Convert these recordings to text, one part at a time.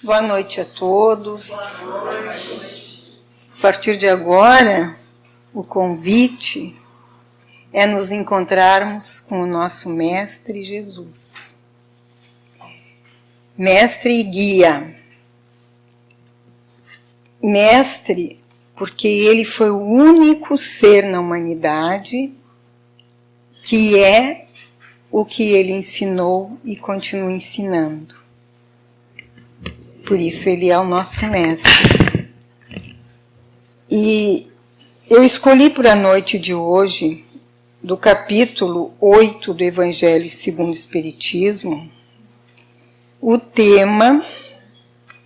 Boa noite a todos. A partir de agora, o convite é nos encontrarmos com o nosso Mestre Jesus. Mestre e guia. Mestre, porque ele foi o único ser na humanidade que é o que ele ensinou e continua ensinando. Por isso ele é o nosso mestre. E eu escolhi para a noite de hoje, do capítulo 8 do Evangelho segundo o Espiritismo, o tema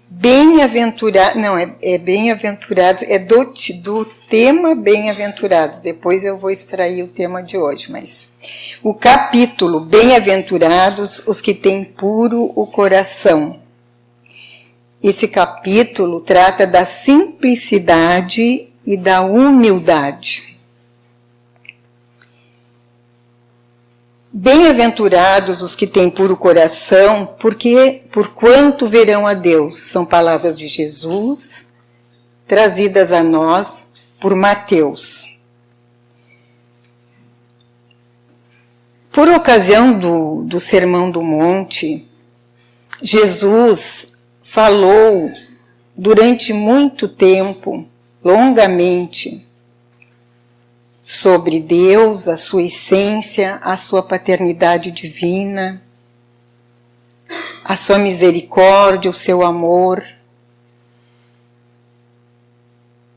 bem-aventurados, não, é bem-aventurados, é do tema bem-aventurados, depois eu vou extrair o tema de hoje, mas o capítulo bem-aventurados os que têm puro o coração. Esse capítulo trata da simplicidade e da humildade. Bem-aventurados os que têm puro coração, porque por quanto verão a Deus, são palavras de Jesus, trazidas a nós por Mateus. Por ocasião do Sermão do Monte, Jesus falou durante muito tempo, longamente, sobre Deus, a sua essência, a sua paternidade divina, a sua misericórdia, o seu amor,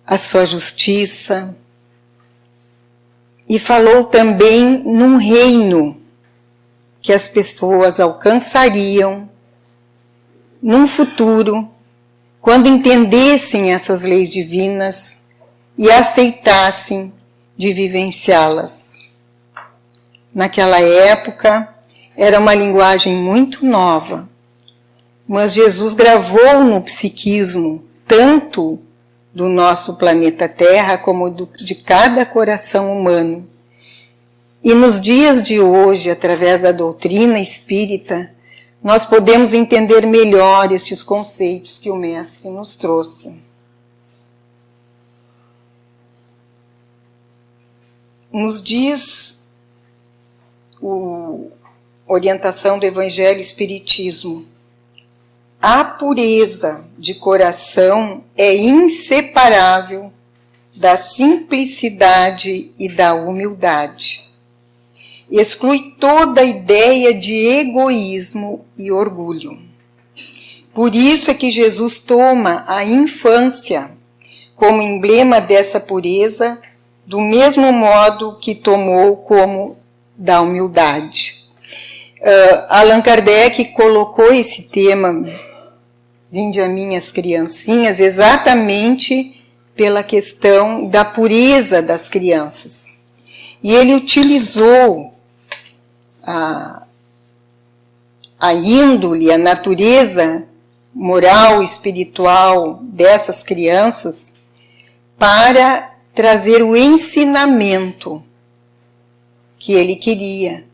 a sua justiça. E falou também num reino que as pessoas alcançariam num futuro, quando entendessem essas leis divinas e aceitassem de vivenciá-las. Naquela época, era uma linguagem muito nova, mas Jesus gravou no psiquismo, tanto do nosso planeta Terra, como de cada coração humano. E nos dias de hoje, através da doutrina espírita, nós podemos entender melhor estes conceitos que o Mestre nos trouxe. Nos diz a orientação do Evangelho Espiritismo, a pureza de coração é inseparável da simplicidade e da humildade. Exclui toda a ideia de egoísmo e orgulho. Por isso é que Jesus toma a infância como emblema dessa pureza, do mesmo modo que tomou como da humildade. Allan Kardec colocou esse tema, vinde a mim as criancinhas, exatamente pela questão da pureza das crianças. E ele utilizou a índole, a natureza moral e espiritual dessas crianças para trazer o ensinamento que ele queria,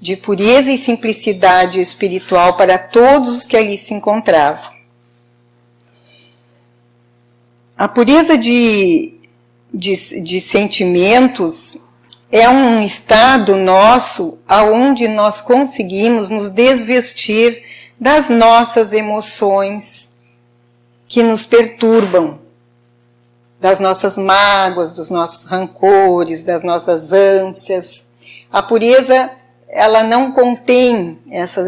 de pureza e simplicidade espiritual para todos os que ali se encontravam. A pureza de sentimentos é um estado nosso onde nós conseguimos nos desvestir das nossas emoções que nos perturbam, das nossas mágoas, dos nossos rancores, das nossas ânsias. A pureza, ela não contém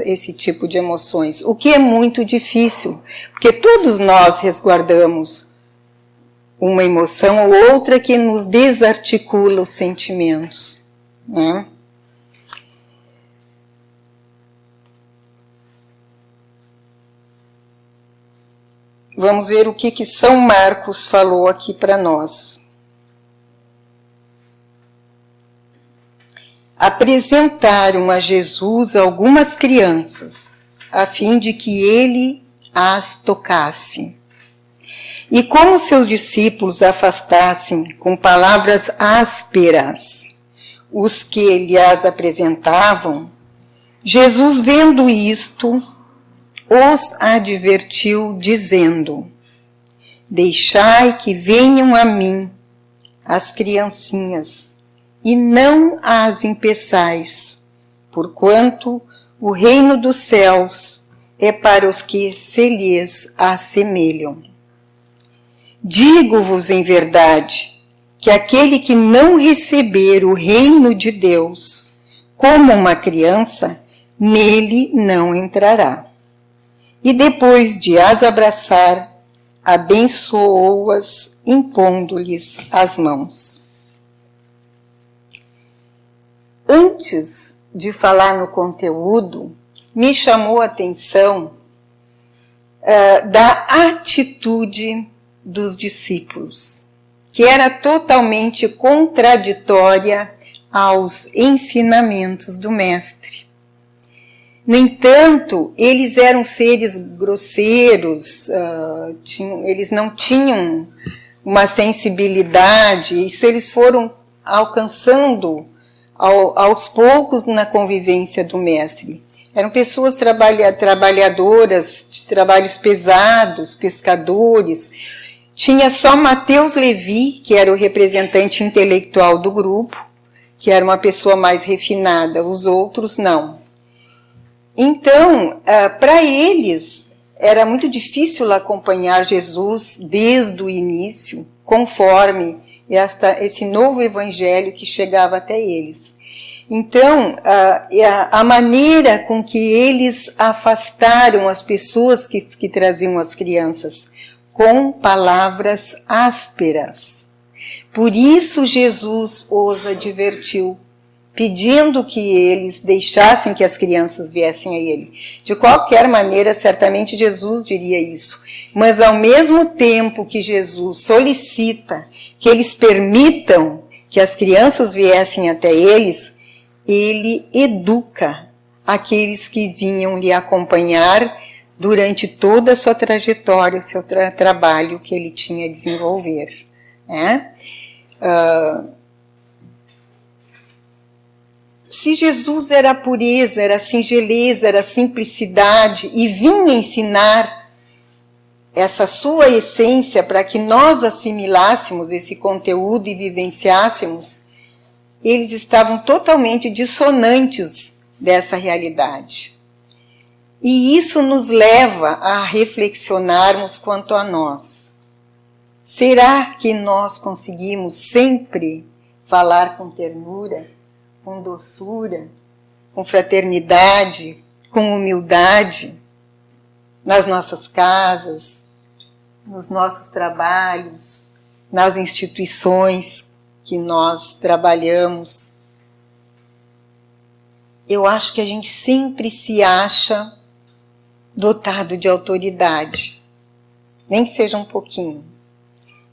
esse tipo de emoções, o que é muito difícil, porque todos nós resguardamos uma emoção ou outra que nos desarticula os sentimentos, né? Vamos ver o que São Marcos falou aqui para nós. Apresentaram a Jesus algumas crianças, a fim de que ele as tocasse. E como seus discípulos afastassem com palavras ásperas os que lhe as apresentavam, Jesus, vendo isto, os advertiu, dizendo: deixai que venham a mim as criancinhas, e não as impeçais, porquanto o reino dos céus é para os que se lhes assemelham. Digo-vos em verdade, que aquele que não receber o reino de Deus como uma criança, nele não entrará. E depois de as abraçar, abençoou-as, impondo-lhes as mãos. Antes de falar no conteúdo, me chamou a atenção da atitude dos discípulos, que era totalmente contraditória aos ensinamentos do Mestre. No entanto, eles eram seres grosseiros, eles não tinham uma sensibilidade, isso eles foram alcançando aos poucos na convivência do Mestre. Eram pessoas trabalhadoras, de trabalhos pesados, pescadores. Tinha só Mateus Levi, que era o representante intelectual do grupo, que era uma pessoa mais refinada, os outros não. Então, para eles, era muito difícil acompanhar Jesus desde o início, conforme esse novo evangelho que chegava até eles. Então, a maneira com que eles afastaram as pessoas que traziam as crianças, com palavras ásperas. Por isso Jesus os advertiu, pedindo que eles deixassem que as crianças viessem a ele. De qualquer maneira, certamente Jesus diria isso. Mas ao mesmo tempo que Jesus solicita que eles permitam que as crianças viessem até eles, ele educa aqueles que vinham lhe acompanhar durante toda a sua trajetória, o seu trabalho que ele tinha a desenvolver. Se Jesus era a pureza, era a singeleza, era a simplicidade e vinha ensinar essa sua essência para que nós assimilássemos esse conteúdo e vivenciássemos, eles estavam totalmente dissonantes dessa realidade. E isso nos leva a reflexionarmos quanto a nós. Será que nós conseguimos sempre falar com ternura, com doçura, com fraternidade, com humildade, nas nossas casas, nos nossos trabalhos, nas instituições que nós trabalhamos? Eu acho que a gente sempre se acha dotado de autoridade, nem que seja um pouquinho,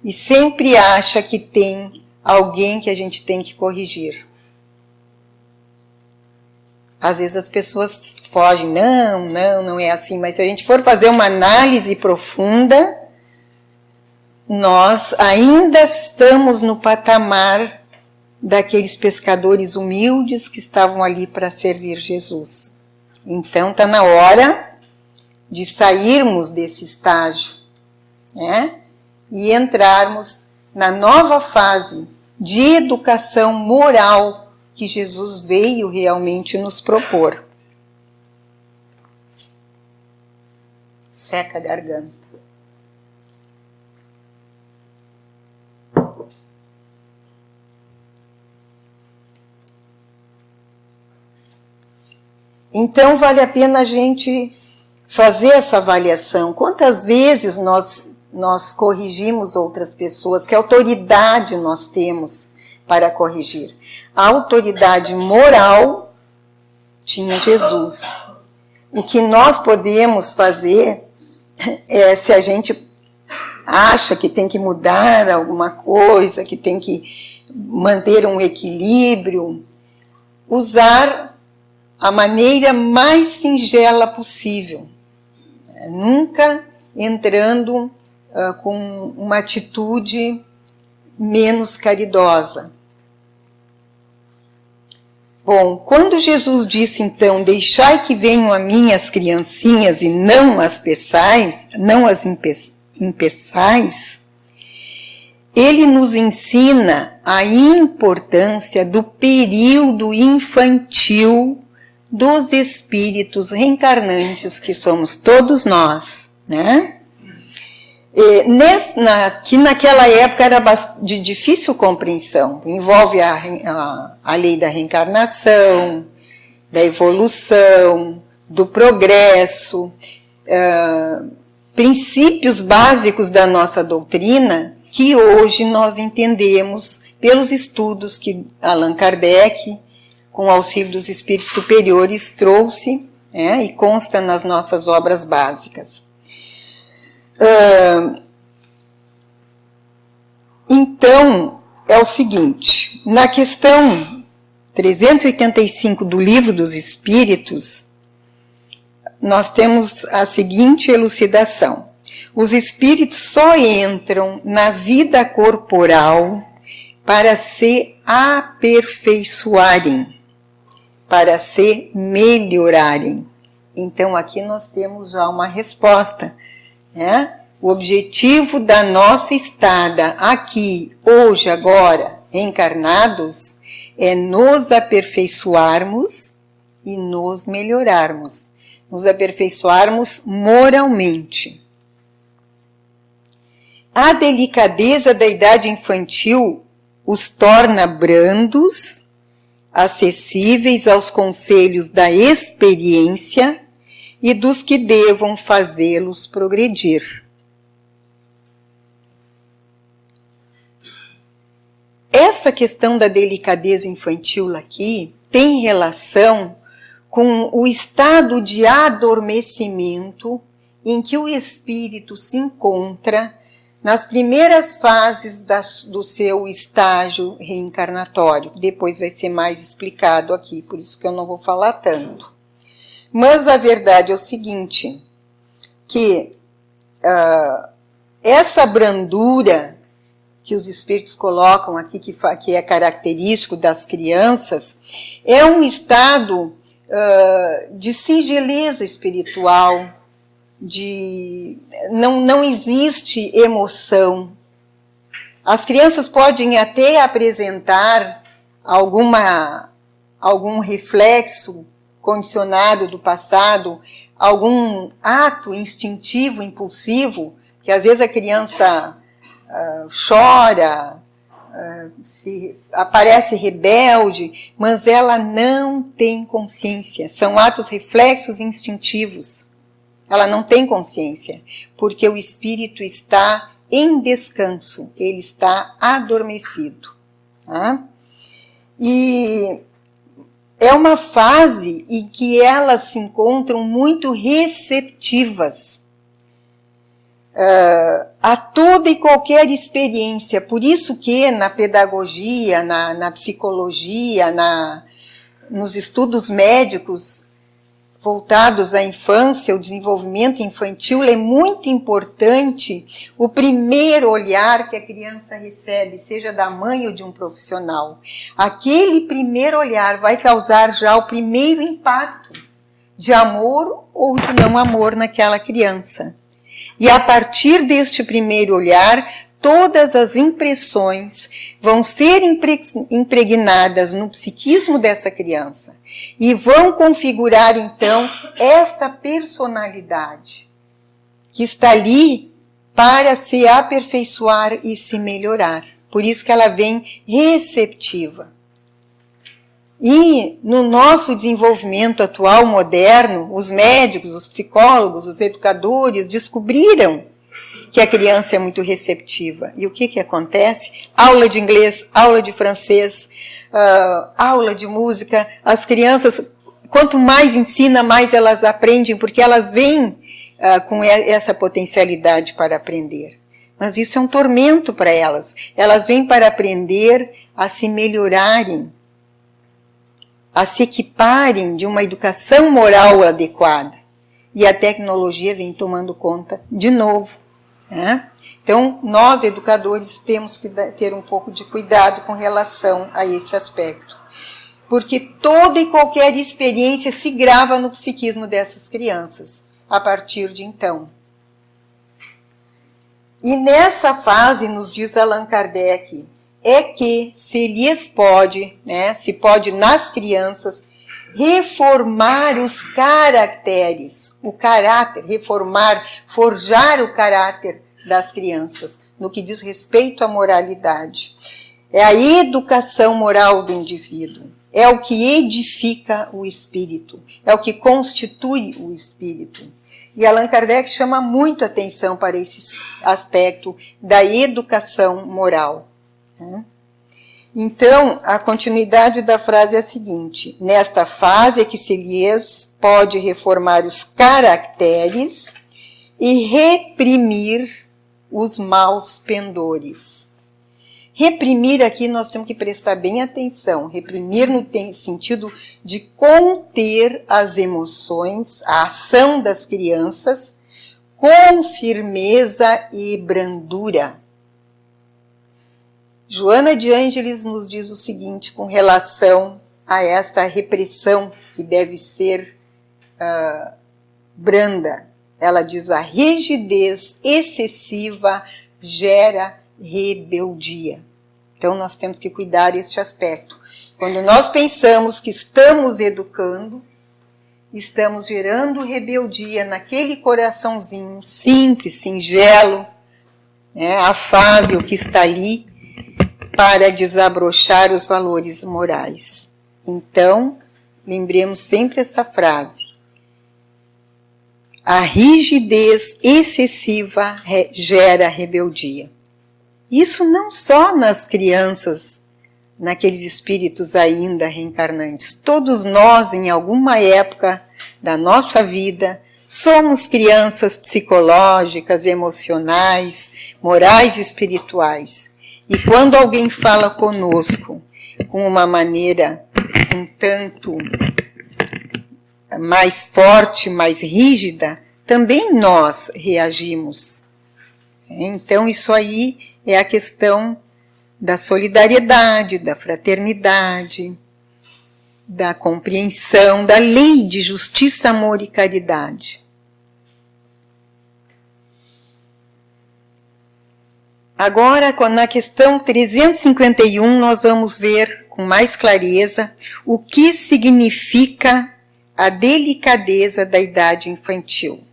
e sempre acha que tem alguém que a gente tem que corrigir. Às vezes as pessoas fogem, não é assim, mas se a gente for fazer uma análise profunda, nós ainda estamos no patamar daqueles pescadores humildes que estavam ali para servir Jesus. Então está na hora de sairmos desse estágio, e entrarmos na nova fase de educação moral que Jesus veio realmente nos propor. Seca a garganta. Então vale a pena a gente fazer essa avaliação. Quantas vezes nós corrigimos outras pessoas? Que autoridade nós temos para corrigir? A autoridade moral tinha Jesus. O que nós podemos fazer é, se a gente acha que tem que mudar alguma coisa, que tem que manter um equilíbrio, usar a maneira mais singela possível. Nunca entrando com uma atitude menos caridosa. Bom, quando Jesus disse então, deixai que venham a mim as criancinhas e não as impeçais, ele nos ensina a importância do período infantil dos espíritos reencarnantes que somos todos nós, né? Que naquela época era de difícil compreensão, envolve a lei da reencarnação, da evolução, do progresso, princípios básicos da nossa doutrina que hoje nós entendemos pelos estudos que Allan Kardec, com o auxílio dos espíritos superiores, trouxe, e consta nas nossas obras básicas. Então, é o seguinte, na questão 385 do Livro dos Espíritos, nós temos a seguinte elucidação. Os espíritos só entram na vida corporal para se aperfeiçoarem, para se melhorarem. Então, aqui nós temos já uma resposta, né? O objetivo da nossa estada aqui, hoje, agora, encarnados, é nos aperfeiçoarmos e nos melhorarmos. Nos aperfeiçoarmos moralmente. A delicadeza da idade infantil os torna brandos, acessíveis aos conselhos da experiência e dos que devam fazê-los progredir. Essa questão da delicadeza infantil aqui tem relação com o estado de adormecimento em que o espírito se encontra nas primeiras fases do seu estágio reencarnatório. Depois vai ser mais explicado aqui, por isso que eu não vou falar tanto. Mas a verdade é o seguinte, que essa brandura que os espíritos colocam aqui, que é característico das crianças, é um estado de singeleza espiritual, não existe emoção. As crianças podem até apresentar algum reflexo condicionado do passado, algum ato instintivo, impulsivo, que às vezes a criança chora, aparece rebelde, mas ela não tem consciência. São atos reflexos instintivos. Ela não tem consciência, porque o espírito está em descanso, ele está adormecido. Tá? E é uma fase em que elas se encontram muito receptivas a toda e qualquer experiência. Por isso que na pedagogia, na psicologia, nos estudos médicos voltados à infância, o desenvolvimento infantil, é muito importante o primeiro olhar que a criança recebe, seja da mãe ou de um profissional. Aquele primeiro olhar vai causar já o primeiro impacto de amor ou de não amor naquela criança. E a partir deste primeiro olhar, todas as impressões vão ser impregnadas no psiquismo dessa criança e vão configurar, então, esta personalidade que está ali para se aperfeiçoar e se melhorar. Por isso que ela vem receptiva. E no nosso desenvolvimento atual, moderno, os médicos, os psicólogos, os educadores descobriram que a criança é muito receptiva. E o que acontece? Aula de inglês, aula de francês, aula de música. As crianças, quanto mais ensina, mais elas aprendem, porque elas vêm com essa potencialidade para aprender. Mas isso é um tormento para elas. Elas vêm para aprender a se melhorarem, a se equiparem de uma educação moral adequada. E a tecnologia vem tomando conta de novo. Né? Então, nós, educadores, temos que ter um pouco de cuidado com relação a esse aspecto. porque toda e qualquer experiência se grava no psiquismo dessas crianças, a partir de então. E nessa fase, nos diz Allan Kardec, é que se lhes pode, se pode nas crianças, reformar os caracteres, o caráter, reformar, forjar o caráter das crianças, no que diz respeito à moralidade. É a educação moral do indivíduo, é o que edifica o espírito, é o que constitui o espírito. E Allan Kardec chama muito atenção para esse aspecto da educação moral. Então, a continuidade da frase é a seguinte: nesta fase é que se lhes pode reformar os caracteres e reprimir os maus pendores. Reprimir aqui nós temos que prestar bem atenção. Reprimir no sentido de conter as emoções, a ação das crianças, com firmeza e brandura. Joana de Ângeles nos diz o seguinte com relação a essa repressão que deve ser branda. Ela diz: a rigidez excessiva gera rebeldia. Então nós temos que cuidar deste aspecto. Quando nós pensamos que estamos educando, estamos gerando rebeldia naquele coraçãozinho simples, singelo, afável que está ali, para desabrochar os valores morais. Então, lembremos sempre essa frase: a rigidez excessiva gera rebeldia. Isso não só nas crianças, naqueles espíritos ainda reencarnantes. Todos nós, em alguma época da nossa vida, somos crianças psicológicas, emocionais, morais e espirituais. E quando alguém fala conosco com uma maneira um tanto mais forte, mais rígida, também nós reagimos. Então isso aí é a questão da solidariedade, da fraternidade, da compreensão, da lei de justiça, amor e caridade. Agora, na questão 351, nós vamos ver com mais clareza o que significa a delicadeza da idade infantil.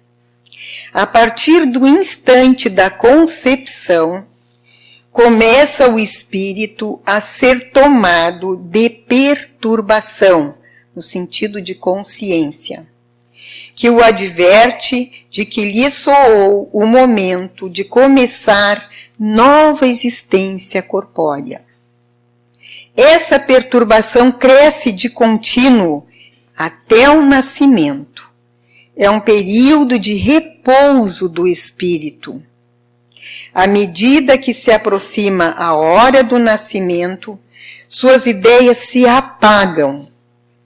A partir do instante da concepção, começa o espírito a ser tomado de perturbação, no sentido de consciência, que o adverte de que lhe soou o momento de começar nova existência corpórea. Essa perturbação cresce de contínuo até o nascimento. É um período de repouso do espírito. À medida que se aproxima a hora do nascimento, suas ideias se apagam,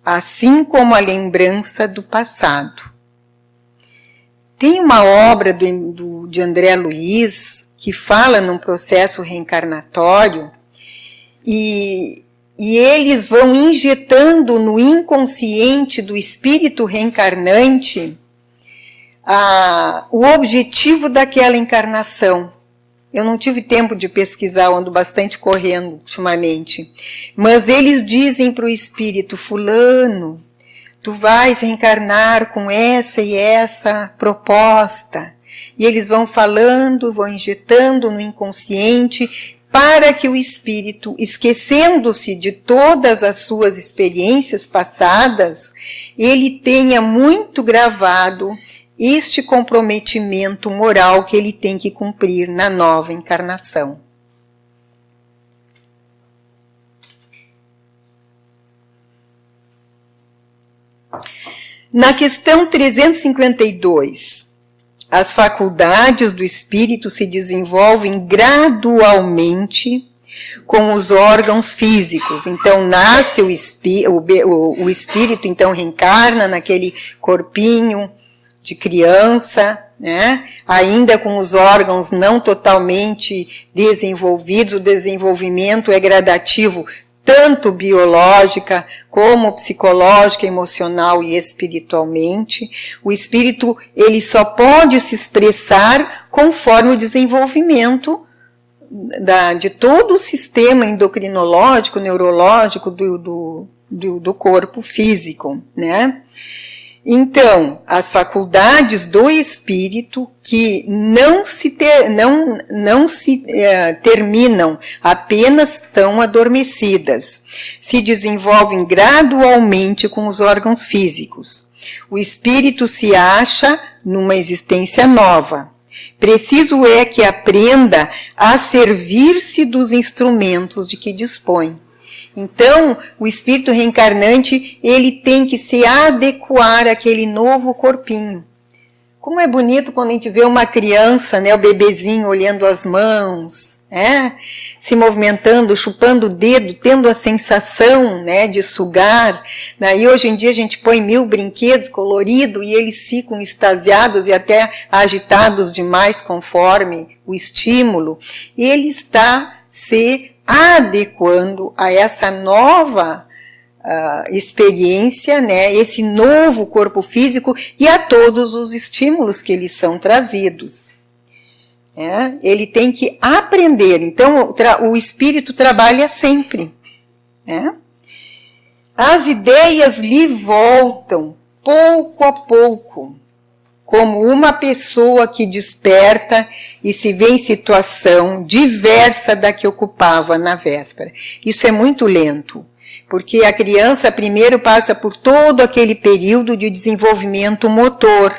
assim como a lembrança do passado. Tem uma obra de André Luiz que fala num processo reencarnatório e eles vão injetando no inconsciente do espírito reencarnante o objetivo daquela encarnação. Eu não tive tempo de pesquisar, ando bastante correndo ultimamente. Mas eles dizem para o espírito: fulano, tu vais reencarnar com essa e essa proposta. E eles vão falando, vão injetando no inconsciente, para que o espírito, esquecendo-se de todas as suas experiências passadas, ele tenha muito gravado este comprometimento moral que ele tem que cumprir na nova encarnação. Na questão 352, as faculdades do espírito se desenvolvem gradualmente com os órgãos físicos. Então nasce o espírito, então reencarna naquele corpinho de criança, ainda com os órgãos não totalmente desenvolvidos. O desenvolvimento é gradativo, tanto biológica como psicológica, emocional e espiritualmente. O espírito, ele só pode se expressar conforme o desenvolvimento de todo o sistema endocrinológico, neurológico do corpo físico, né? Então, as faculdades do espírito que não se terminam, apenas estão adormecidas, se desenvolvem gradualmente com os órgãos físicos. O espírito se acha numa existência nova. Preciso é que aprenda a servir-se dos instrumentos de que dispõe. Então, o espírito reencarnante, ele tem que se adequar àquele novo corpinho. Como é bonito quando a gente vê uma criança, né, o bebezinho olhando as mãos, né, se movimentando, chupando o dedo, tendo a sensação, né, de sugar. Daí hoje em dia a gente põe 1000 brinquedos coloridos e eles ficam extasiados e até agitados demais conforme o estímulo. E ele está se adequando a essa nova experiência, né, esse novo corpo físico e a todos os estímulos que lhes são trazidos. Ele tem que aprender, então o espírito trabalha sempre. As ideias lhe voltam pouco a pouco, como uma pessoa que desperta e se vê em situação diversa da que ocupava na véspera. Isso é muito lento, porque a criança primeiro passa por todo aquele período de desenvolvimento motor.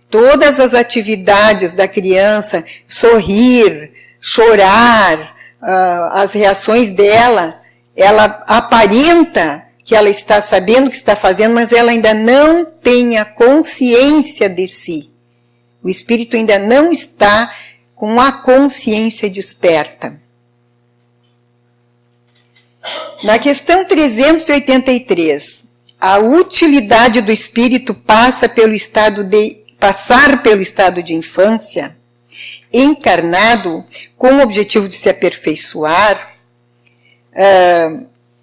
Todas as atividades da criança, sorrir, chorar, as reações dela, ela aparenta que ela está sabendo o que está fazendo, mas ela ainda não tem a consciência de si. O espírito ainda não está com a consciência desperta. Na questão 383, a utilidade do espírito passar pelo estado de infância, encarnado, com o objetivo de se aperfeiçoar.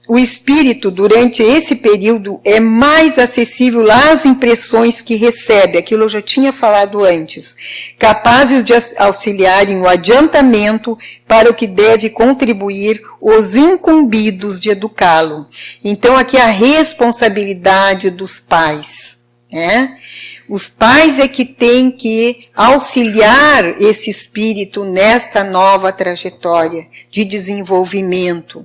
O espírito, durante esse período, é mais acessível às impressões que recebe, aquilo eu já tinha falado antes, capazes de auxiliarem o adiantamento para o que deve contribuir os incumbidos de educá-lo. Então, aqui a responsabilidade dos pais, né? Os pais é que têm que auxiliar esse espírito nesta nova trajetória de desenvolvimento,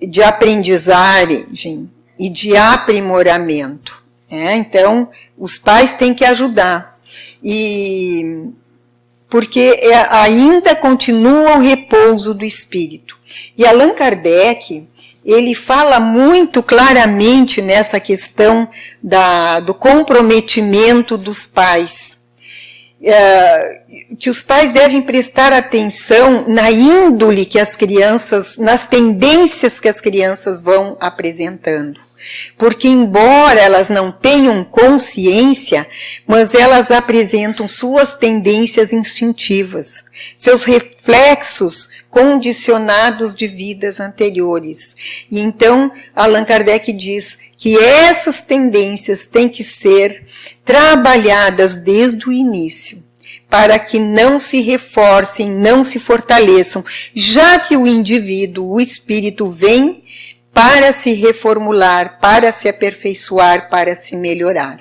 de aprendizagem e de aprimoramento. Então, os pais têm que ajudar. Porque ainda continua o repouso do espírito. E Allan Kardec, ele fala muito claramente nessa questão do comprometimento dos pais. Que os pais devem prestar atenção na índole que as crianças, nas tendências que as crianças vão apresentando. Porque embora elas não tenham consciência, mas elas apresentam suas tendências instintivas, seus reflexos condicionados de vidas anteriores. E então Allan Kardec diz que essas tendências têm que ser trabalhadas desde o início, para que não se reforcem, não se fortaleçam, já que o indivíduo, o espírito, vem para se reformular, para se aperfeiçoar, para se melhorar.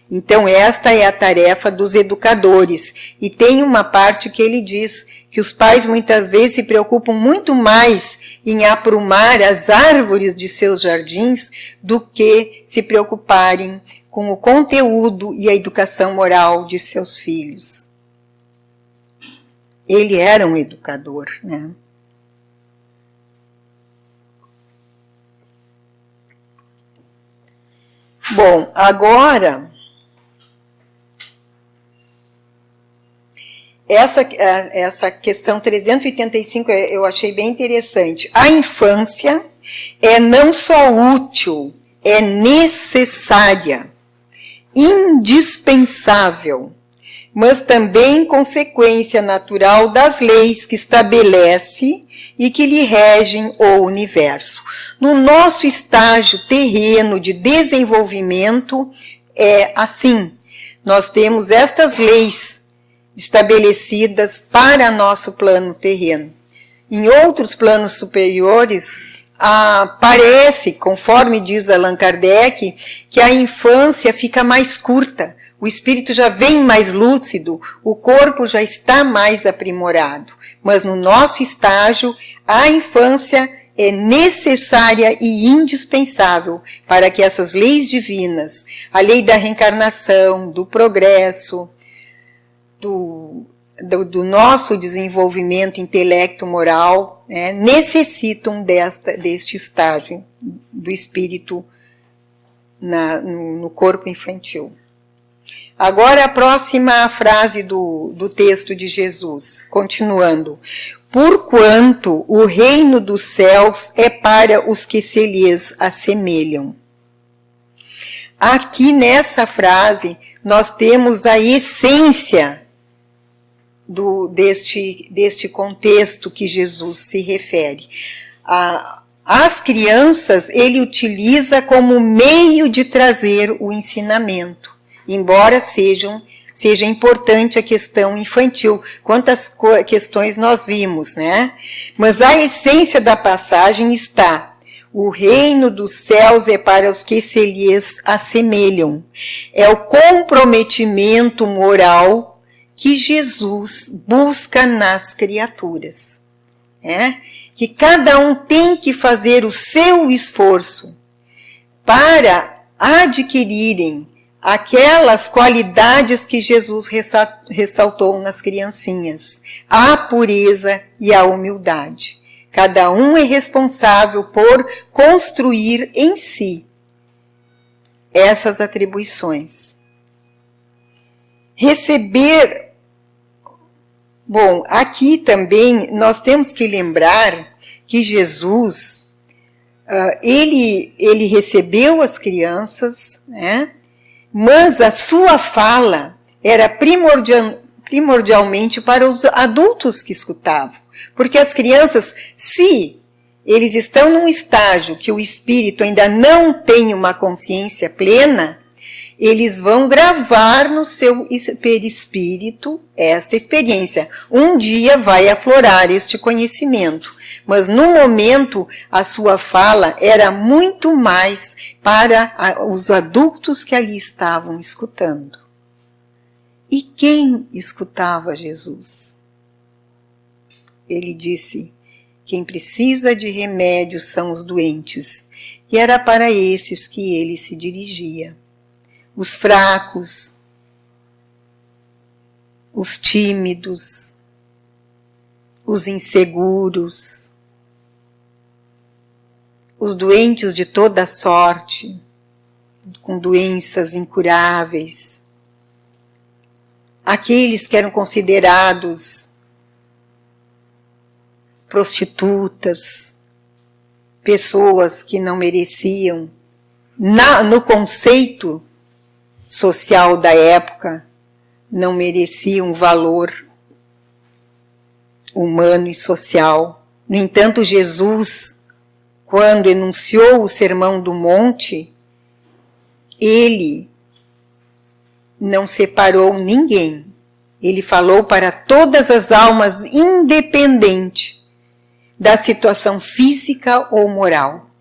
Então, esta é a tarefa dos educadores. E tem uma parte que ele diz que os pais muitas vezes se preocupam muito mais em aprumar as árvores de seus jardins do que se preocuparem com o conteúdo e a educação moral de seus filhos. Ele era um educador, né? Bom, agora, essa questão 385 eu achei bem interessante. A infância é não só útil, é necessária, indispensável, mas também consequência natural das leis que estabelece e que lhe regem o universo. No nosso estágio terreno de desenvolvimento é assim. Nós temos estas leis estabelecidas para nosso plano terreno. Em outros planos superiores, parece, conforme diz Allan Kardec, que a infância fica mais curta, o espírito já vem mais lúcido, o corpo já está mais aprimorado. Mas no nosso estágio, a infância é necessária e indispensável para que essas leis divinas, a lei da reencarnação, do progresso, do nosso desenvolvimento intelecto-moral, né, necessitam deste estágio do espírito no corpo infantil. Agora a próxima frase do texto de Jesus, continuando. Porquanto o reino dos céus é para os que se lhes assemelham. Aqui nessa frase nós temos a essência deste contexto que Jesus se refere. As crianças ele utiliza como meio de trazer o ensinamento, embora seja importante a questão infantil. Quantas questões nós vimos, né? Mas a essência da passagem está: o reino dos céus é para os que se lhes assemelham. É o comprometimento moral que Jesus busca nas criaturas. Que cada um tem que fazer o seu esforço para adquirirem aquelas qualidades que Jesus ressaltou nas criancinhas, a pureza e a humildade. Cada um é responsável por construir em si essas atribuições. Receber... Bom, aqui também nós temos que lembrar que Jesus, ele recebeu as crianças, né? Mas a sua fala era primordialmente para os adultos que escutavam. Porque as crianças, se eles estão num estágio que o espírito ainda não tem uma consciência plena, eles vão gravar no seu perispírito esta experiência. Um dia vai aflorar este conhecimento, mas no momento a sua fala era muito mais para os adultos que ali estavam escutando. E quem escutava Jesus? Ele disse: quem precisa de remédio são os doentes, e era para esses que ele se dirigia. Os fracos, os tímidos, os inseguros, os doentes de toda sorte, com doenças incuráveis, aqueles que eram considerados prostitutas, pessoas que não mereciam, no conceito social da época, não mereciam valor humano e social. No entanto, Jesus, quando enunciou o Sermão do Monte, ele não separou ninguém. Ele falou para todas as almas, independente da situação física ou moral.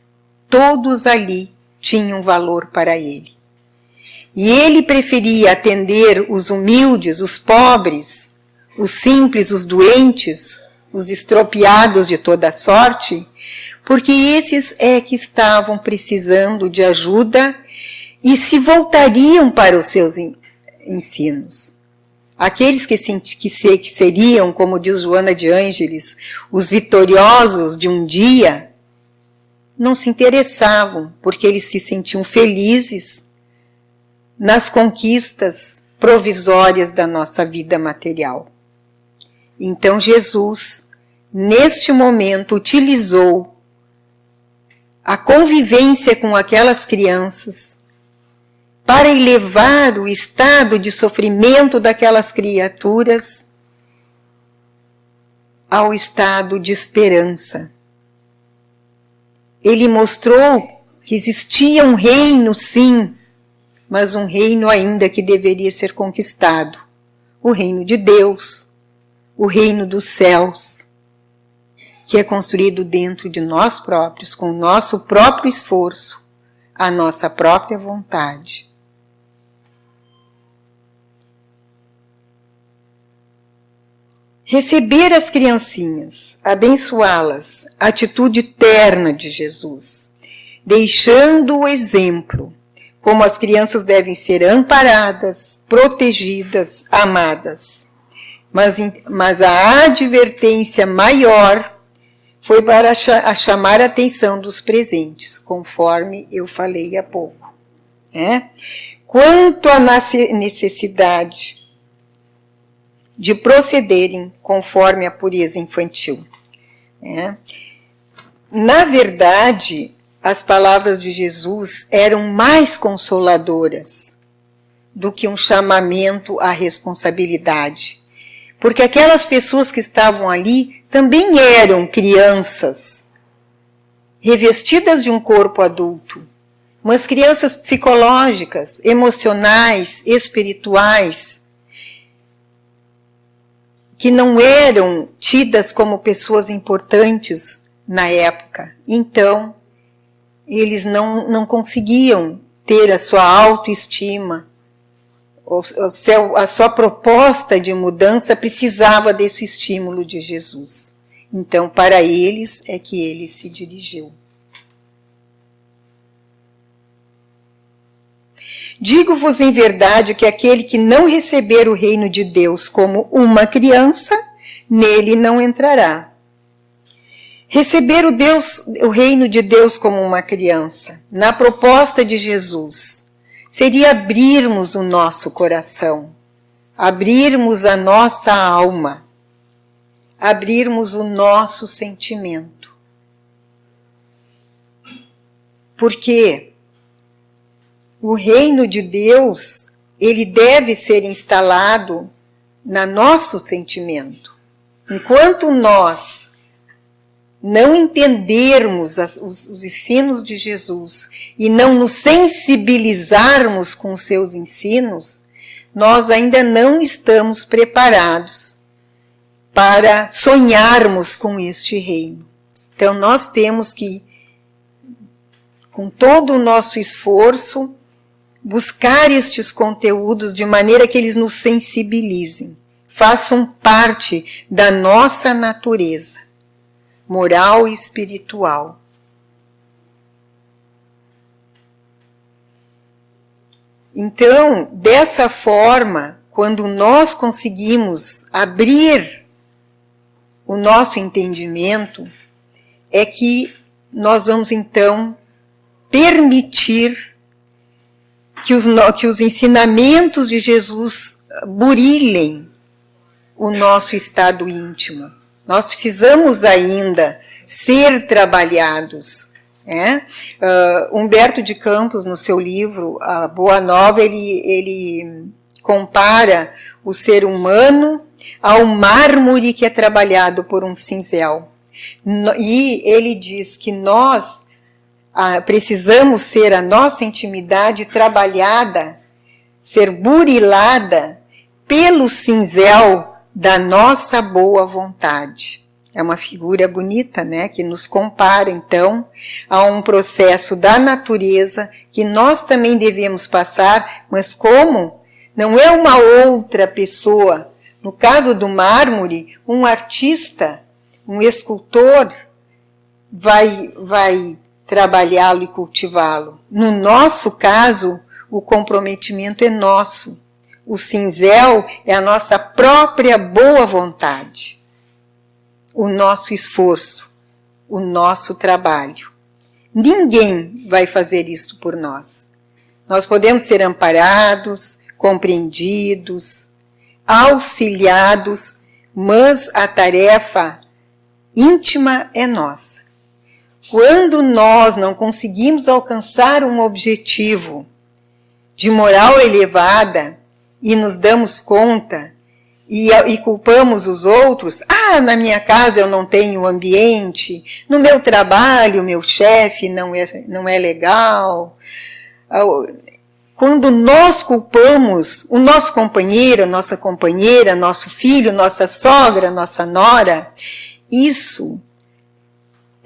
Todos ali tinham valor para ele. E ele preferia atender os humildes, os pobres, os simples, os doentes, os estropiados de toda sorte, porque esses é que estavam precisando de ajuda e se voltariam para os seus ensinos. Aqueles que seriam, como diz Joana de Ângeles, os vitoriosos de um dia, não se interessavam, porque eles se sentiam felizes nas conquistas provisórias da nossa vida material. Então Jesus, neste momento, utilizou a convivência com aquelas crianças para elevar o estado de sofrimento daquelas criaturas ao estado de esperança. Ele mostrou que existia um reino, sim, mas um reino ainda que deveria ser conquistado. O reino de Deus, o reino dos céus, que é construído dentro de nós próprios, com o nosso próprio esforço, a nossa própria vontade. Receber as criancinhas, abençoá-las, atitude terna de Jesus, deixando o exemplo, como as crianças devem ser amparadas, protegidas, amadas. Mas a advertência maior foi para chamar a atenção dos presentes, conforme eu falei há pouco. Quanto à necessidade de procederem conforme a pureza infantil. Na verdade, as palavras de Jesus eram mais consoladoras do que um chamamento à responsabilidade. Porque aquelas pessoas que estavam ali também eram crianças, revestidas de um corpo adulto, mas crianças psicológicas, emocionais, espirituais, que não eram tidas como pessoas importantes na época. Então, eles não conseguiam ter a sua autoestima, a sua proposta de mudança precisava desse estímulo de Jesus. Então, para eles é que ele se dirigiu. Digo-vos em verdade que aquele que não receber o reino de Deus como uma criança, nele não entrará. Receber o reino de Deus como uma criança, na proposta de Jesus, seria abrirmos o nosso coração, abrirmos a nossa alma, abrirmos o nosso sentimento. Porque o reino de Deus, ele deve ser instalado no nosso sentimento. Enquanto nós não entendermos os ensinos de Jesus e não nos sensibilizarmos com os seus ensinos, nós ainda não estamos preparados para sonharmos com este reino. Então nós temos que, com todo o nosso esforço, buscar estes conteúdos de maneira que eles nos sensibilizem, façam parte da nossa natureza moral e espiritual. Então, dessa forma, quando nós conseguimos abrir o nosso entendimento, é que nós vamos então permitir que os ensinamentos de Jesus burilhem o nosso estado íntimo. Nós precisamos ainda ser trabalhados. Humberto de Campos, no seu livro A Boa Nova, ele compara o ser humano ao mármore que é trabalhado por um cinzel. E ele diz que nós precisamos ser a nossa intimidade trabalhada, ser burilada pelo cinzel da nossa boa vontade. É uma figura bonita, né? Que nos compara, então, a um processo da natureza que nós também devemos passar, mas como? Não é uma outra pessoa. No caso do mármore, um artista, um escultor, vai trabalhá-lo e cultivá-lo. No nosso caso, o comprometimento é nosso. O cinzel é a nossa própria boa vontade, o nosso esforço, o nosso trabalho. Ninguém vai fazer isso por nós. Nós podemos ser amparados, compreendidos, auxiliados, mas a tarefa íntima é nossa. Quando nós não conseguimos alcançar um objetivo de moral elevada e nos damos conta e culpamos os outros, na minha casa eu não tenho ambiente, no meu trabalho meu chefe não é legal. Quando nós culpamos o nosso companheiro, nossa companheira, nosso filho, nossa sogra, nossa nora, isso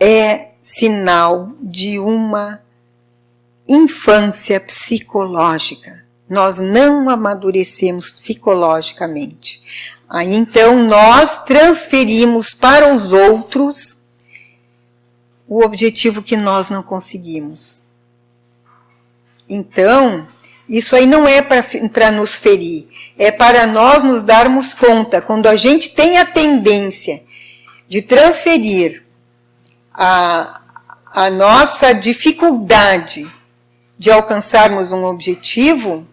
é sinal de uma infância psicológica. Nós não amadurecemos psicologicamente. Aí então nós transferimos para os outros o objetivo que nós não conseguimos. Então, isso aí não é para nos ferir, é para nós nos darmos conta, quando a gente tem a tendência de transferir a nossa dificuldade de alcançarmos um objetivo,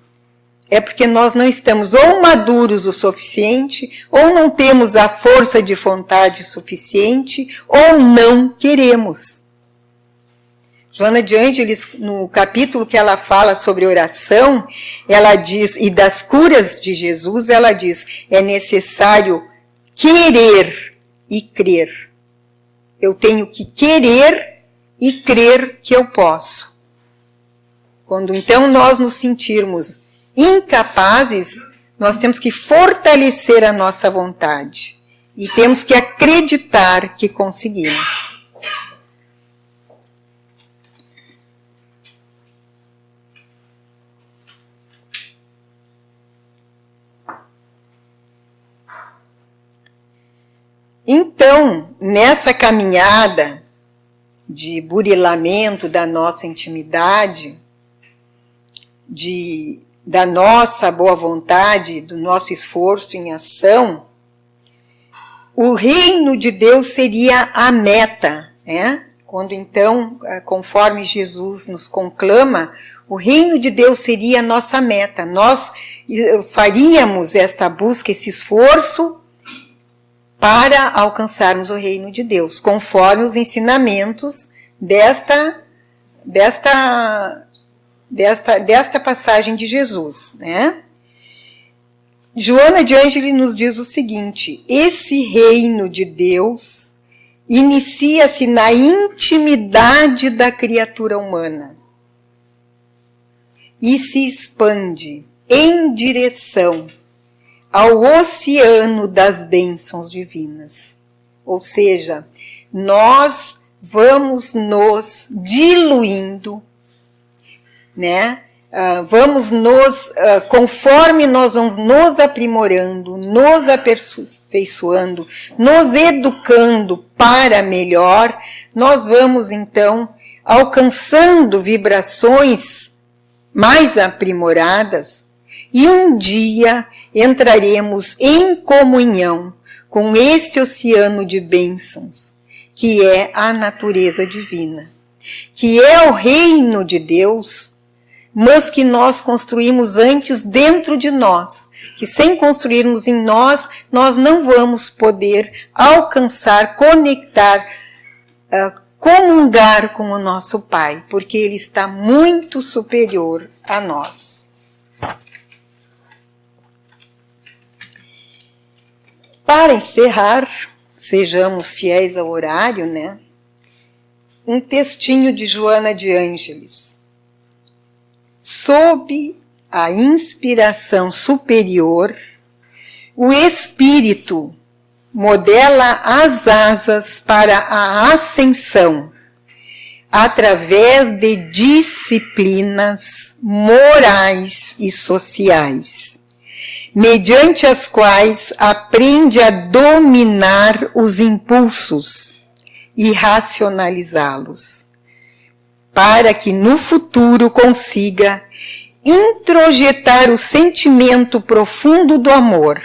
é porque nós não estamos ou maduros o suficiente, ou não temos a força de vontade suficiente, ou não queremos. Joana de Ângeles, no capítulo que ela fala sobre oração, ela diz, e das curas de Jesus, ela diz, é necessário querer e crer. Eu tenho que querer e crer que eu posso. Quando então nós nos sentirmos incapazes, nós temos que fortalecer a nossa vontade e temos que acreditar que conseguimos. Então, nessa caminhada de burilamento da nossa intimidade, da nossa boa vontade, do nosso esforço em ação, o reino de Deus seria a meta, né? Quando então, conforme Jesus nos conclama, o reino de Deus seria a nossa meta. Nós faríamos esta busca, esse esforço para alcançarmos o reino de Deus, conforme os ensinamentos desta passagem de Jesus, né? Joana de Ângeles nos diz o seguinte: esse reino de Deus inicia-se na intimidade da criatura humana e se expande em direção ao oceano das bênçãos divinas. Ou seja, nós vamos nos diluindo, né? Conforme nós vamos nos aprimorando, nos aperfeiçoando, nos educando para melhor, nós vamos então alcançando vibrações mais aprimoradas e um dia entraremos em comunhão com esse oceano de bênçãos, que é a natureza divina, que é o reino de Deus, mas que nós construímos antes dentro de nós, que sem construirmos em nós, nós não vamos poder alcançar, conectar, comungar com o nosso Pai, porque Ele está muito superior a nós. Para encerrar, sejamos fiéis ao horário, né? Um textinho de Joana de Ângeles. Sob a inspiração superior, o Espírito modela as asas para a ascensão, através de disciplinas morais e sociais, mediante as quais aprende a dominar os impulsos e racionalizá-los, para que no futuro consiga introjetar o sentimento profundo do amor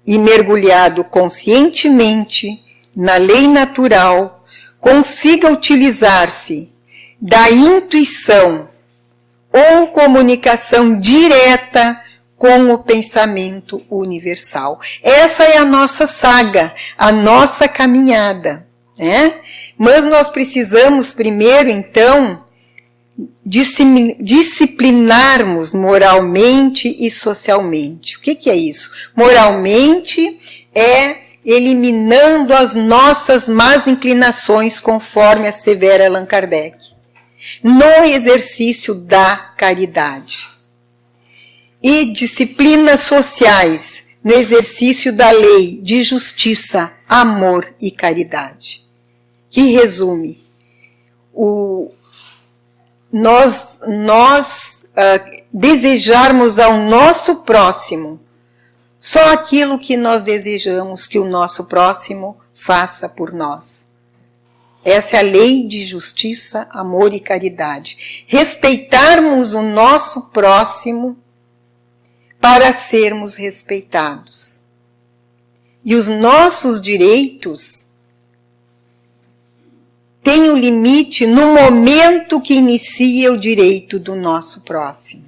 e, mergulhado conscientemente na lei natural, consiga utilizar-se da intuição ou comunicação direta com o pensamento universal. Essa é a nossa saga, a nossa caminhada, né? Mas nós precisamos primeiro, então, disciplinarmos moralmente e socialmente. O que é isso? Moralmente é eliminando as nossas más inclinações, conforme assevera Allan Kardec, no exercício da caridade. E disciplinas sociais, no exercício da lei de justiça, amor e caridade. Que resume, nós desejarmos ao nosso próximo só aquilo que nós desejamos que o nosso próximo faça por nós. Essa é a lei de justiça, amor e caridade. Respeitarmos o nosso próximo para sermos respeitados. E os nossos direitos têm o limite no momento que inicia o direito do nosso próximo.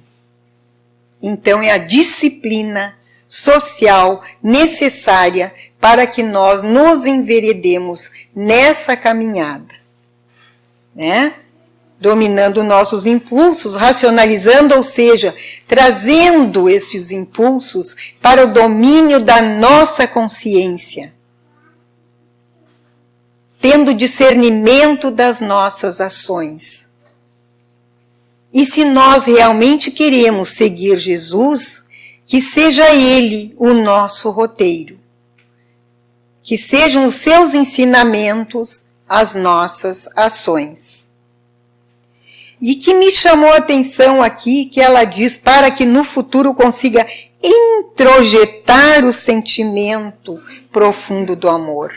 Então é a disciplina social necessária para que nós nos enveredemos nessa caminhada, né? Dominando nossos impulsos, racionalizando, ou seja, trazendo estes impulsos para o domínio da nossa consciência, tendo discernimento das nossas ações. E se nós realmente queremos seguir Jesus, que seja Ele o nosso roteiro, que sejam os seus ensinamentos as nossas ações. E que me chamou a atenção aqui, que ela diz, para que no futuro consiga introjetar o sentimento profundo do amor.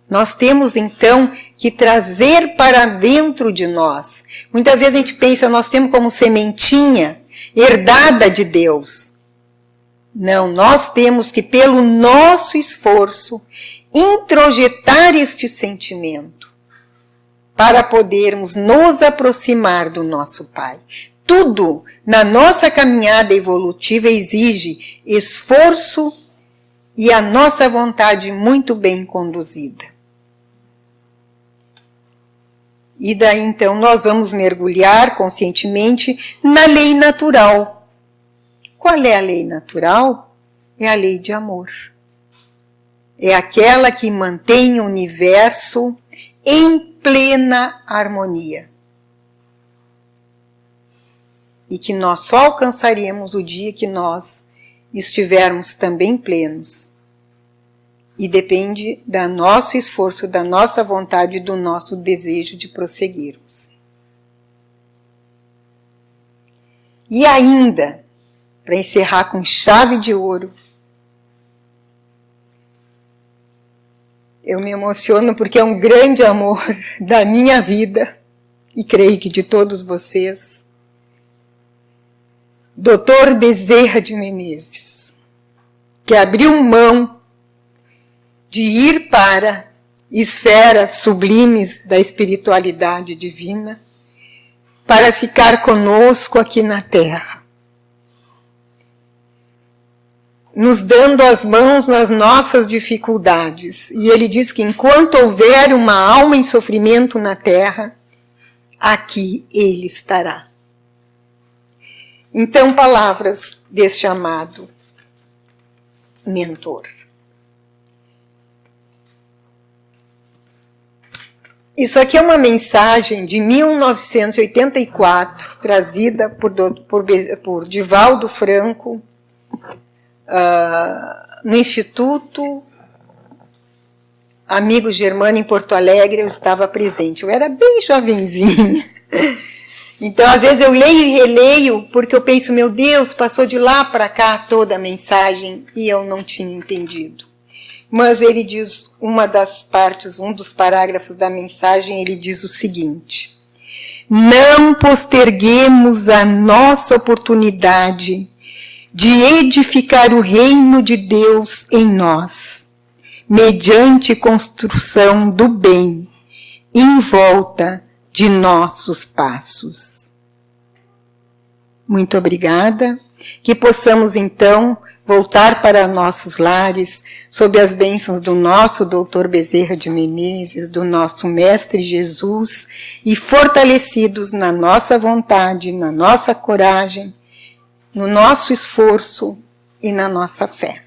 Nós temos então que trazer para dentro de nós. Muitas vezes a gente pensa, nós temos como sementinha herdada de Deus. Não, nós temos que, pelo nosso esforço, introjetar este sentimento para podermos nos aproximar do nosso Pai. Tudo na nossa caminhada evolutiva exige esforço e a nossa vontade muito bem conduzida. E daí então nós vamos mergulhar conscientemente na lei natural. Qual é a lei natural? É a lei de amor. É aquela que mantém o universo em plena harmonia. E que nós só alcançaremos o dia que nós estivermos também plenos. E depende do nosso esforço, da nossa vontade e do nosso desejo de prosseguirmos. E ainda, para encerrar com chave de ouro, eu me emociono porque é um grande amor da minha vida, e creio que de todos vocês, Dr. Bezerra de Menezes, que abriu mão de ir para esferas sublimes da espiritualidade divina para ficar conosco aqui na Terra, nos dando as mãos nas nossas dificuldades. E ele diz que enquanto houver uma alma em sofrimento na Terra, aqui ele estará. Então, palavras deste amado mentor. Isso aqui é uma mensagem de 1984, trazida por Divaldo Franco, no Instituto Amigo Germano, em Porto Alegre. Eu estava presente, eu era bem jovenzinha. Então, às vezes eu leio e releio, porque eu penso, meu Deus, passou de lá para cá toda a mensagem e eu não tinha entendido. Mas ele diz, uma das partes, um dos parágrafos da mensagem, ele diz o seguinte: não posterguemos a nossa oportunidade de edificar o reino de Deus em nós, mediante construção do bem em volta de nossos passos. Muito obrigada. Que possamos então voltar para nossos lares, sob as bênçãos do nosso Dr. Bezerra de Menezes, do nosso Mestre Jesus, e fortalecidos na nossa vontade, na nossa coragem, no nosso esforço e na nossa fé.